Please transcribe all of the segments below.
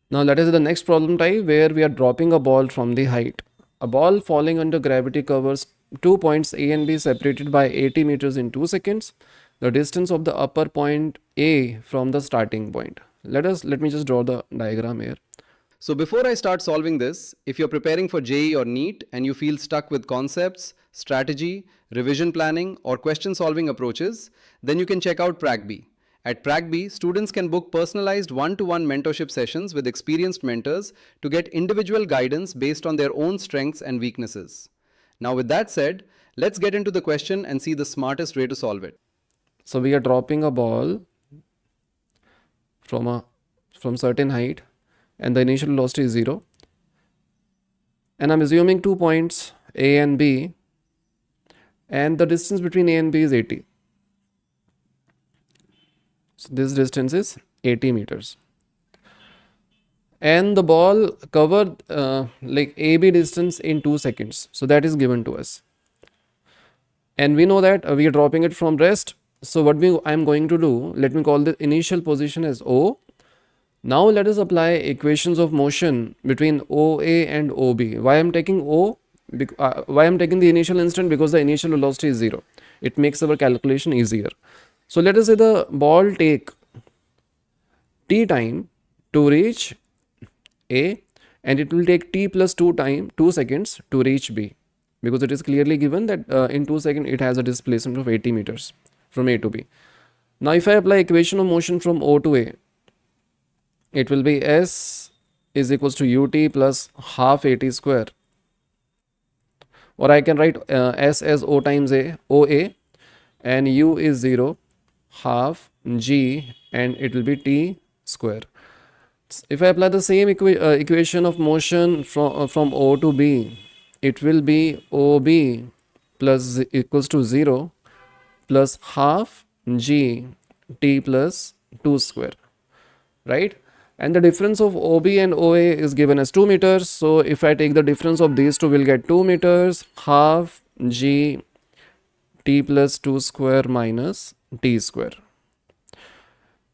Now let us see the next problem type where we are dropping a ball from the height. A ball falling under gravity covers 2 points A and B separated by 80 meters in 2 seconds. The distance of the upper point A from the starting point. Let me just draw the diagram here. So before I start solving this, if you're preparing for JEE or NEET and you feel stuck with concepts, strategy, revision planning, or question solving approaches, then you can check out Pracbee. At Pracbee, students can book personalized one-to-one mentorship sessions with experienced mentors to get individual guidance based on their own strengths and weaknesses. Now with that said, let's get into the question and see the smartest way to solve it. So we are dropping a ball from certain height and the initial velocity is 0. And I'm assuming 2 points A and B and the distance between A and B is 80. So this distance is 80 meters. And the ball covered like AB distance in 2 seconds. So that is given to us. And we know that we are dropping it from rest. So what I'm going to do, let me call the initial position as O. Now let us apply equations of motion between OA and OB. Why I'm taking O? Why I'm taking the initial instant? Because the initial velocity is 0. It makes our calculation easier. So let us say the ball take t time to reach A and it will take t plus 2 seconds to reach B, because it is clearly given that in 2 seconds it has a displacement of 80 meters from A to B. Now if I apply equation of motion from O to A, it will be S is equals to ut plus half at square, or I can write S as O times A, OA, and U is 0, half G, and it will be T square. If I apply the same equation of motion from O to B, it will be OB plus equals to 0 plus half G T plus 2 square, right? And the difference of OB and OA is given as 2 meters. So if I take the difference of these two, we'll get 2 meters, half G T plus 2 square minus T square.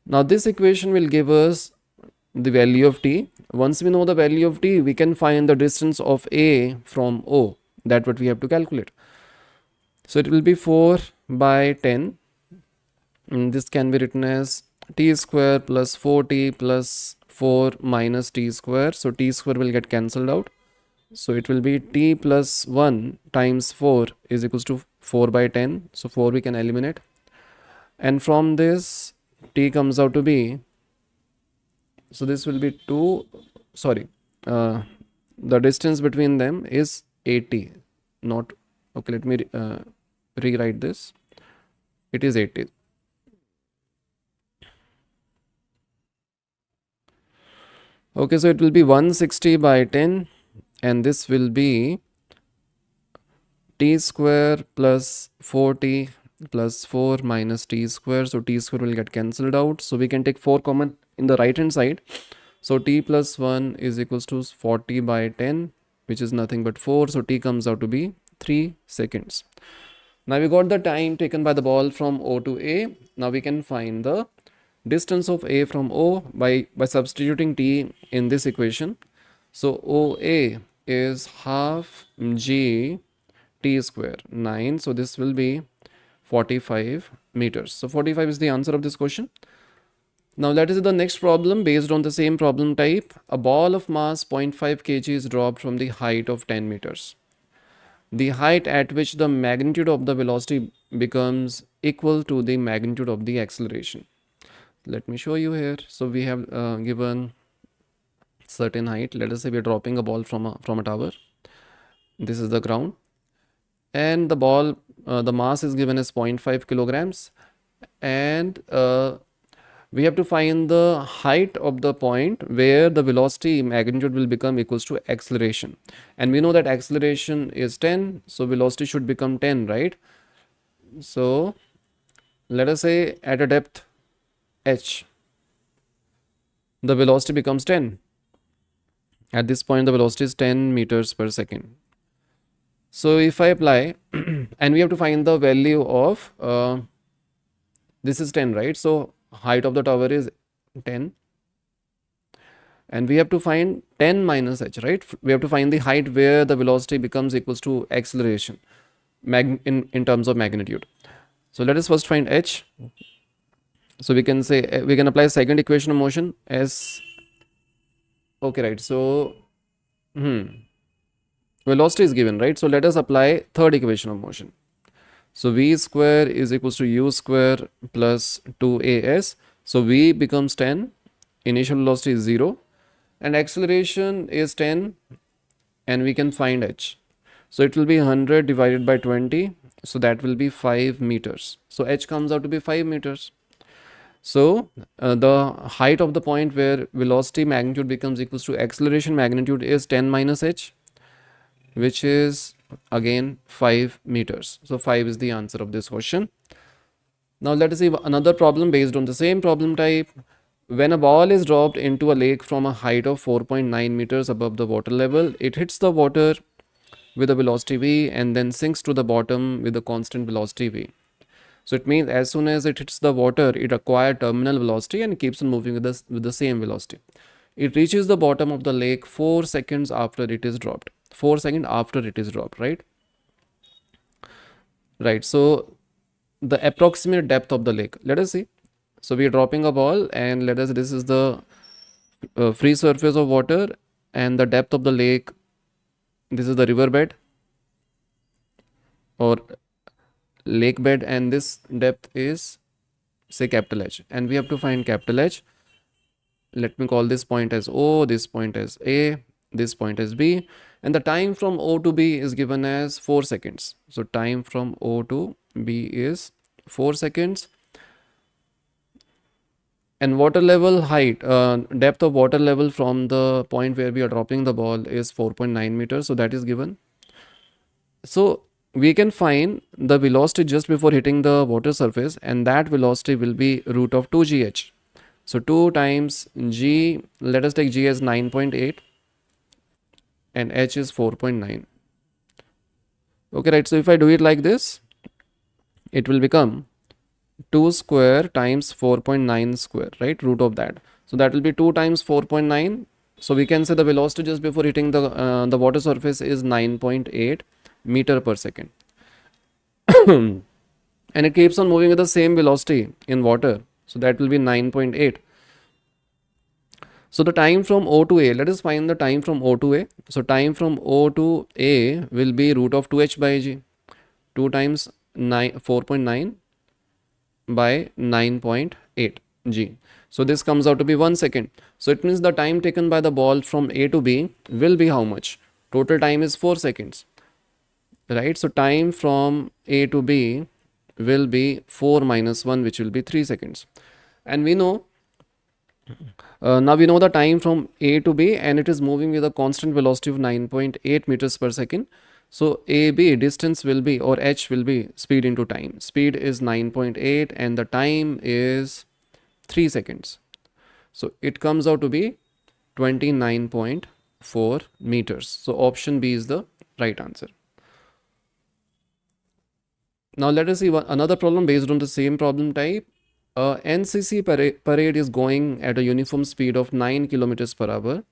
Now this equation will give us the value of T. Once we know the value of T, we can find the distance of A from O. That's what we have to calculate. So it will be 4 by 10. And this can be written as T square plus 4T plus 4 minus T square. So T square will get cancelled out. So it will be T plus 1 times 4 is equals to 4 by 10. So 4 we can eliminate. And from this, T comes out to be, so this will be 2, sorry, the distance between them is 80, not, okay, let me rewrite this. It is 80. Okay, so it will be 160 by 10 and this will be T square plus 4T plus 4 minus T square. So T square will get cancelled out. So we can take 4 common in the right hand side. So T plus 1 is equals to 40 by 10, which is nothing but 4. So T comes out to be 3 seconds. Now we got the time taken by the ball from O to A. Now we can find the distance of A from O by substituting T in this equation. So OA is half G T square, 9. So this will be 45 meters. So 45 is the answer of this question. Now let us see the next problem based on the same problem type. A ball of mass 0.5 kg is dropped from the height of 10 meters. The height at which the magnitude of the velocity becomes equal to the magnitude of the acceleration. Let me show you here. So we have given certain height. Let us say we are dropping a ball from a tower. This is the ground. And the ball, the mass is given as 0.5 kilograms. And we have to find the height of the point where the velocity magnitude will become equals to acceleration. And we know that acceleration is 10. So velocity should become 10, right? So let us say at a depth h, the velocity becomes 10. At this point, the velocity is 10 meters per second. So if I apply, and we have to find the value of, this is 10, right? So height of the tower is 10. and we have to find 10 minus h, right? We have to find the height where the velocity becomes equals to acceleration in terms of magnitude. So let us first find h. So we can say, we can apply second equation of motion as, okay, right? So velocity is given, right? So let us apply third equation of motion. So v square is equals to u square plus 2as. So v becomes 10, initial velocity is 0, and acceleration is 10, and we can find h. So it will be 100 divided by 20, so that will be 5 meters. So h comes out to be 5 meters. So the height of the point where velocity magnitude becomes equals to acceleration magnitude is 10 minus h, which is again 5 meters. So 5 is the answer of this question. Now let us see another problem based on the same problem type. When a ball is dropped into a lake from a height of 4.9 meters above the water level, it hits the water with a velocity v and then sinks to the bottom with a constant velocity v. So it means as soon as it hits the water, it acquires terminal velocity and keeps on moving with the same velocity. It reaches the bottom of the lake 4 seconds after it is dropped. 4 seconds after it is dropped, right? Right. So the approximate depth of the lake. Let us see. So we are dropping a ball, and this is the free surface of water, and the depth of the lake. This is the river bed or lake bed, and this depth is, say, capital H, and we have to find capital H. Let me call this point as O, this point as A, this point as B, and the time from O to B is given as 4 seconds. So time from O to B is 4 seconds, and water level height, depth of water level from the point where we are dropping the ball is 4.9 meters, so that is given. So we can find the velocity just before hitting the water surface, and that velocity will be root of 2gh. So 2 times g, let us take g as 9.8 and h is 4.9. Okay, right? So if I do it like this, it will become 2 square times 4.9 square, right? Root of that. So that will be 2 times 4.9. So we can say the velocity just before hitting the water surface is 9.8 meter per second. And it keeps on moving with the same velocity in water. So that will be 9.8. So the time from O to A, let us find the time from O to A. So time from O to A will be root of 2h by g. 2 times 4.9 by 9.8 g. So this comes out to be 1 second. So it means the time taken by the ball from A to B will be how much? Total time is 4 seconds. Right? So time from A to B will be 4 minus 1, which will be 3 seconds. And we know, now we know the time from A to B, and it is moving with a constant velocity of 9.8 meters per second. So AB distance will be, or h will be, speed into time. Speed is 9.8 and the time is 3 seconds. So it comes out to be 29.4 meters. So option B is the right answer. Now let us see another problem based on the same problem type. NCC parade is going at a uniform speed of 9 kilometers per hour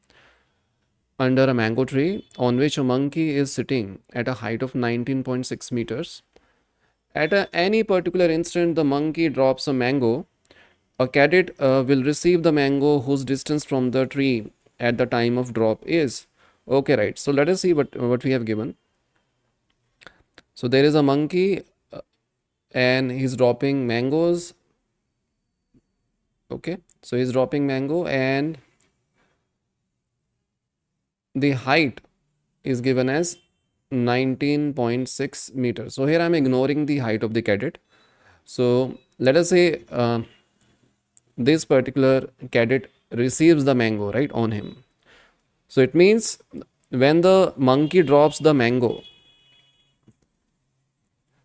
under a mango tree on which a monkey is sitting at a height of 19.6 meters. At any particular instant, the monkey drops a mango. A cadet will receive the mango whose distance from the tree at the time of drop is. Okay, right. So let us see what we have given. So there is a monkey and he's dropping mangoes. Okay, so he's dropping mango and the height is given as 19.6 meters. So here I'm ignoring the height of the cadet. So let us say this particular cadet receives the mango, right, on him. So it means when the monkey drops the mango,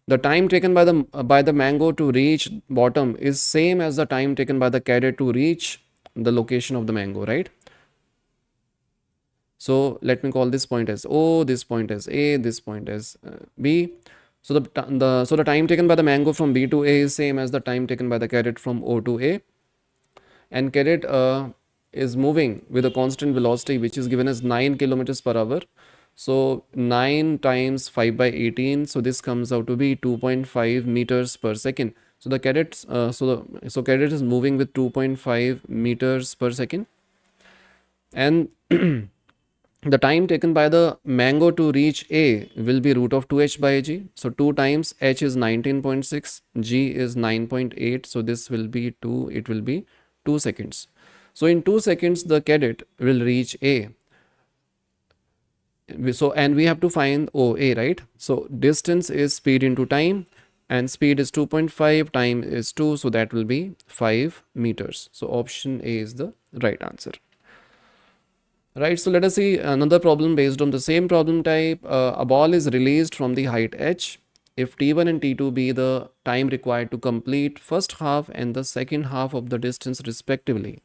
the time taken by the mango to reach bottom is same as the time taken by the cadet to reach the location of the mango, right? So let me call this point as O, this point as A, this point as B. So the time taken by the mango from B to A is same as the time taken by the cadet from O to A. And cadet is moving with a constant velocity which is given as 9 kilometers per hour. So 9 times 5 by 18, so this comes out to be 2.5 meters per second. So the cadet is moving with 2.5 meters per second, and the time taken by the mango to reach A will be root of 2h by g. So 2 times h is 19.6, g is 9.8, so this will be 2, it will be 2 seconds. So in 2 seconds the cadet will reach A. So, and we have to find OA, right? So distance is speed into time, and speed is 2.5, time is 2, so that will be 5 meters. So option A is the right answer. Right, so let us see another problem based on the same problem type. A ball is released from the height h. If t1 and t2 be the time required to complete first half and the second half of the distance respectively,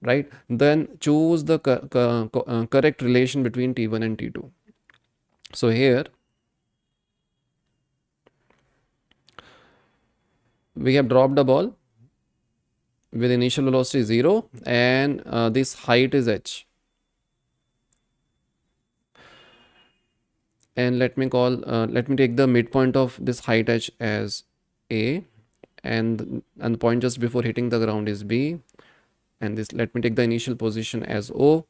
right, then choose the correct relation between t1 and t2. So here we have dropped a ball with initial velocity 0, and this height is h, and let me take the midpoint of this height h as A, and the point just before hitting the ground is B, and this, let me take the initial position as O,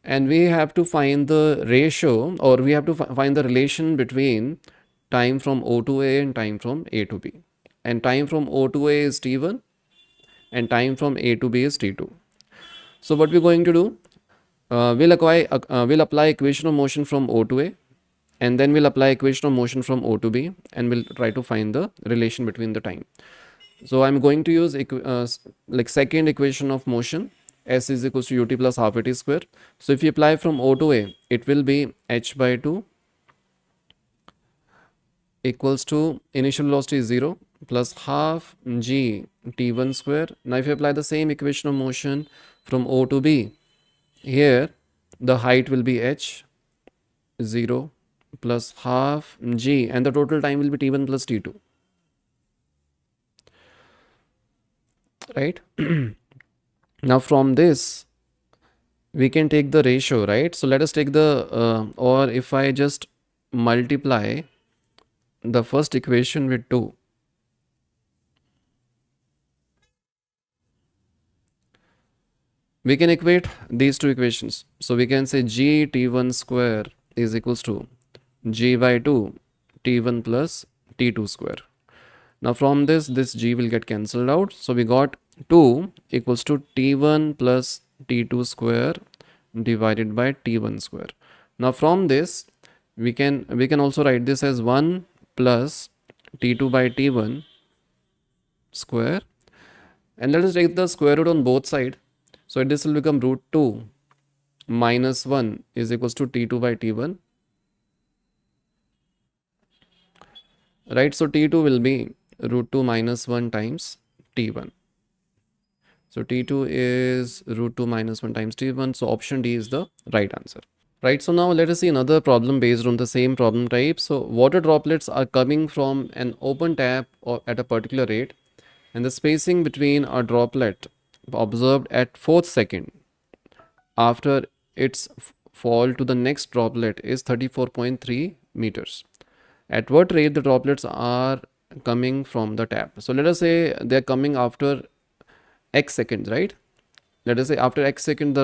and we have to find the ratio, or we have to find the relation between time from O to A and time from A to B, and time from O to A is t1 and time from A to B is t2. So what we're going to do, we'll apply equation of motion from O to A, and then we'll apply equation of motion from O to B, and we'll try to find the relation between the time. So I'm going to use like second equation of motion, s is equals to ut plus half at square. So if you apply from O to A, it will be h by 2 equals to initial velocity is 0 plus half g t1 square. Now if you apply the same equation of motion from O to B, here the height will be h 0 plus half g, and the total time will be t1 plus t2, right? Now from this we can take the ratio, right? So let us take the or if I just multiply the first equation with 2, we can equate these two equations. So we can say g t1 square is equals to g by 2 t1 plus t2 square. Now from this g will get cancelled out, so we got 2 equals to t1 plus t2 square divided by t1 square. Now from this we can also write this as 1 plus t2 by t1 square, and let us take the square root on both sides. So this will become root 2 minus 1 is equals to t2 by t1, right? So t2 will be root 2 minus 1 times t1. So t2 is root 2 minus 1 times t1. So option D is the right answer. Right, so now let us see another problem based on the same problem type. So water droplets are coming from an open tap or at a particular rate, and the spacing between a droplet observed at 4th second after its fall to the next droplet is 34.3 meters. At what rate the droplets are coming from the tap? So let us say they are coming after x seconds, right? Let us say after x second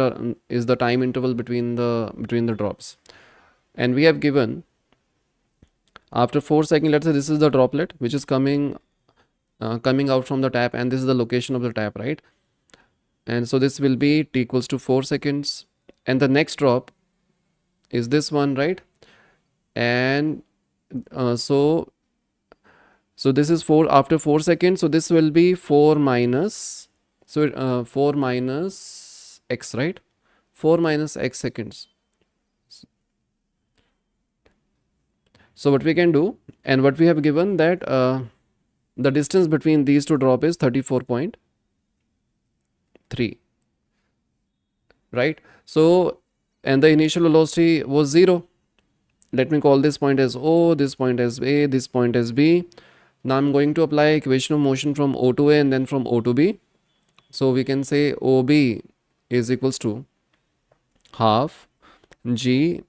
is the time interval between the drops, and we have given after 4 seconds. Let's say this is the droplet which is coming out from the tap, and this is the location of the tap, right? And so this will be t equals to 4 seconds, and the next drop is this one, right? And so this is 4 after 4 seconds, so this will be 4 minus 4 minus x, right? 4 minus x seconds. So what we can do, and what we have given that the distance between these two drop is 34.3, right? So, and the initial velocity was 0. Let me call this point as O, this point as A, this point as B. Now I'm going to apply equation of motion from O to A and then from O to B. So we can say OB is equals to half G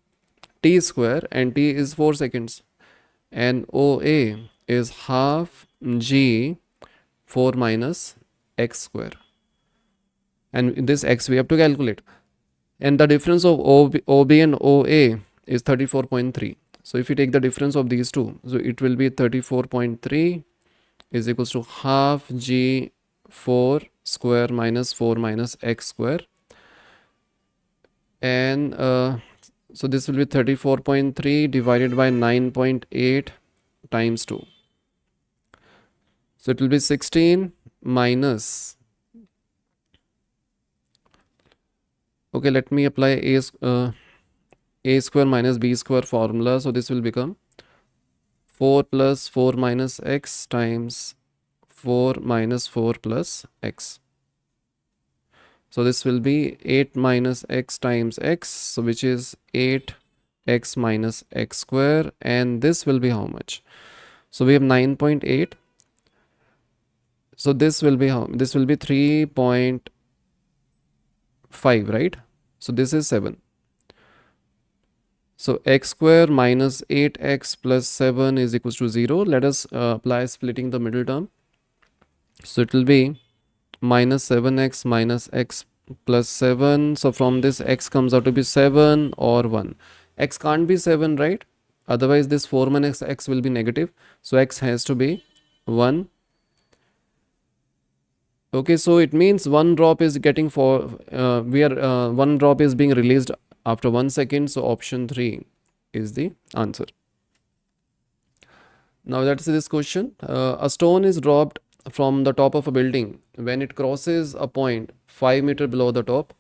T square, and T is 4 seconds, and OA is half G 4 minus x square, and this x we have to calculate, and the difference of OB and OA is 34.3. So if you take the difference of these two, so it will be 34.3 is equals to half G 4 square minus 4 minus x square, and so this will be 34.3 divided by 9.8 times 2. So it will be 16 minus, okay, let me apply a square minus b square formula. So this will become 4 plus 4 minus x times 4 minus 4 plus x. So this will be 8 minus x times x, so which is 8x minus x square, and this will be how much? So we have 9.8. So this will be how? This will be 3.5, right? So this is 7. So x square minus 8x plus 7 is equals to 0. Let us apply splitting the middle term. So it will be minus 7x minus x plus 7. So from this x comes out to be 7 or 1. X can't be 7, right? Otherwise this 4 minus x will be negative. So x has to be 1. Okay, so it means one drop is getting one drop is being released after 1 second. So option 3 is the answer. Now let's see this question. A stone is dropped from the top of a building. When it crosses a point 5 meter below the top,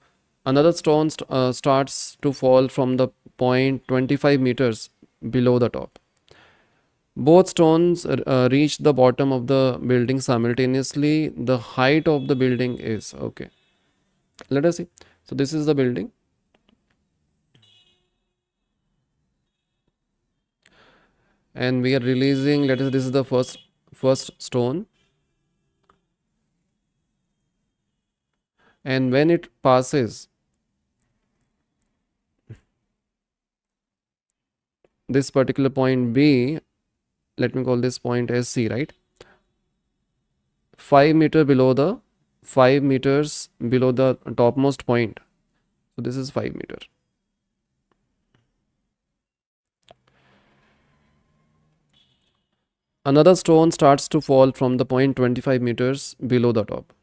another stone starts to fall from the point 25 meters below the top. Both stones reach the bottom of the building simultaneously. The height of the building is, okay, let us see. So this is the building, and we are releasing, let us, this is the first stone, and when it passes this particular point B, let me call this point as C, right? 5 meters below the topmost point. So this is 5 meter. Another stone starts to fall from the point 25 meters below the top.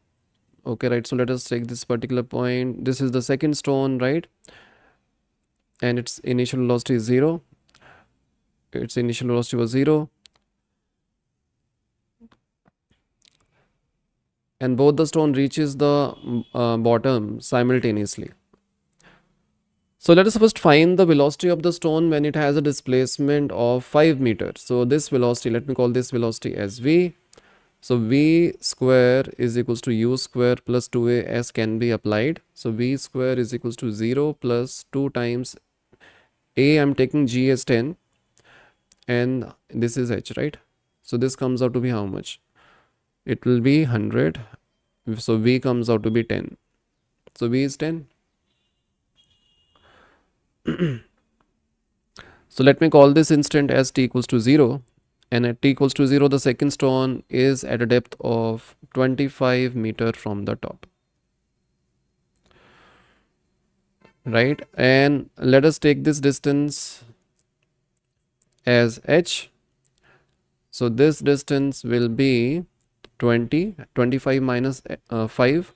Okay, right? So let us take this particular point. This is the second stone, right? And its initial velocity is 0. Its initial velocity was 0. And both the stone reaches the bottom simultaneously. So let us first find the velocity of the stone when it has a displacement of 5 meters. So this velocity, let me call this velocity as V. So V square is equals to U square plus 2AS can be applied. So V square is equals to 0 plus 2 times A, I'm taking G as 10, and this is H, right? So this comes out to be how much? It will be 100. So V comes out to be 10. So V is 10. So let me call this instant as t equals to 0, and at t equals to 0 the second stone is at a depth of 25 meter from the top, right? And let us take this distance as h. So this distance will be 25 minus 5.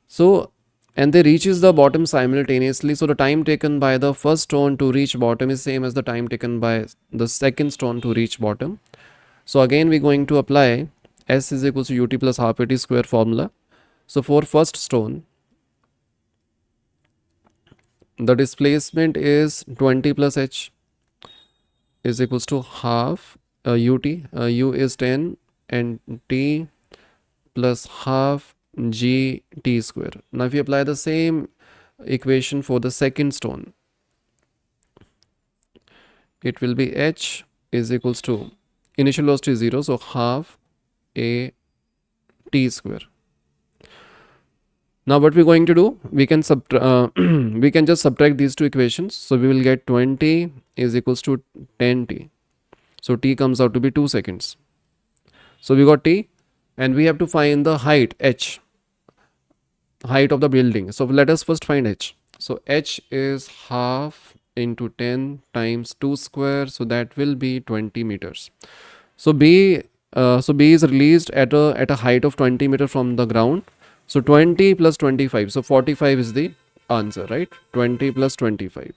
So, and they reaches the bottom simultaneously. So the time taken by the first stone to reach bottom is same as the time taken by the second stone to reach bottom. So again we're going to apply S is equals to ut plus half at square formula. So for first stone, the displacement is 20 plus h is equals to half ut. U is 10 and t plus half g t square. Now if you apply the same equation for the second stone, it will be h is equals to initial velocity is 0, so half a t square. Now what we're going to do, we can we can just subtract these two equations. So we will get 20 is equals to 10t. So t comes out to be 2 seconds. So we got t, and we have to find the height h, height of the building. So let us first find h. So h is half into 10 times 2 square, so that will be 20 meters. So b is released at a height of 20 meter from the ground. So 20 plus 25, so 45 is the answer, right? 20 plus 25.